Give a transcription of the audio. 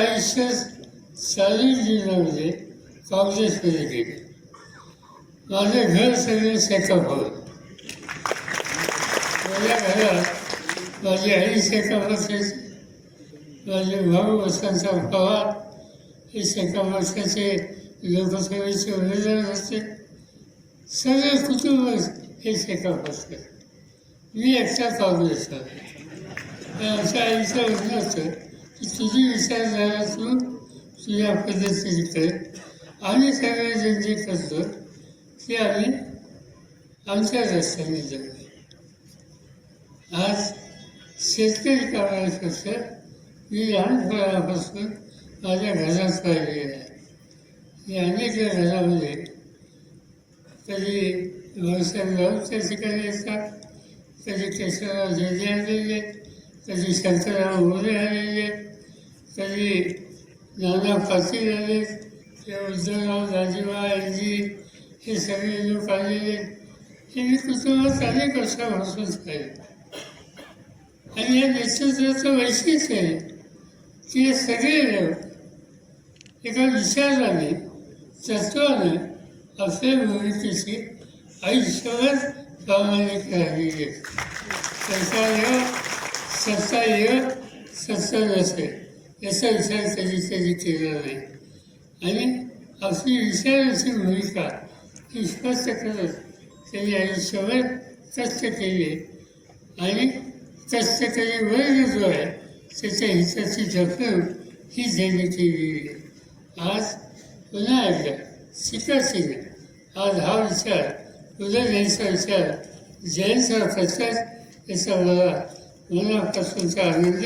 आयुष्य शारीरिक जीवनामध्ये काँग्रेसमध्ये गेले. माझं घर सगळं सेकअप हवं. माझ्या घरात माझी आई सेकअप असायची, माझे भाऊ वसंतराव पवार हे सेकअप असायचे, लोकसभेचे उमेदवार असते, सगळे कुटुंब हे सेकअप असते. मी एकटा काँग्रेसचा. आमच्या आईचं म्हणणं होतं की तुझी विचारधारा तू तुझ्या पद्धतीने कर, आम्ही सगळेजण जे करतो ते आम्ही आमच्या रस्त्याने जाऊ. आज शेतकरी कामाचं मी लहानपणापासून माझ्या घरात पाहिलेलं आहे. मी अनेक घरामध्ये कधी भाऊसाहेब राऊत त्या ठिकाणी येतात, कधी केशवराव झेंडे आलेले, कधी शंकरराव मोरे आलेले, कधी नाना पाटील आले, किंवा उद्धवराव दाजीबा यांची हे सगळे लोक आलेले. हे मी कुटुंबात अनेक वर्षापासून पाहिले. आणि या नेतृत्वाचं वैशिष्ट्य आहे की हे सगळे लोक एका विचाराने तत्वाने आपल्या भूमिकेची आयुष्यभर प्रामाणिक राहिलेली आहे. सत्ता येव सत्ता नसेल याचा विचार कधी केला नाही. आणि आपली विचाराची भूमिका ही स्पष्ट करत त्यांनी आयुष्यभर कष्ट केले आणि कष्टकरी वर्ग जो आहे त्याच्या हिताची जपणूक ही त्यांनी केलेली आहे. आज पुन्हा एकदा शिकायची आज हा विचार उदय यांचा विचार जयंतराव करतात याचा मला मनापासूनचा आनंद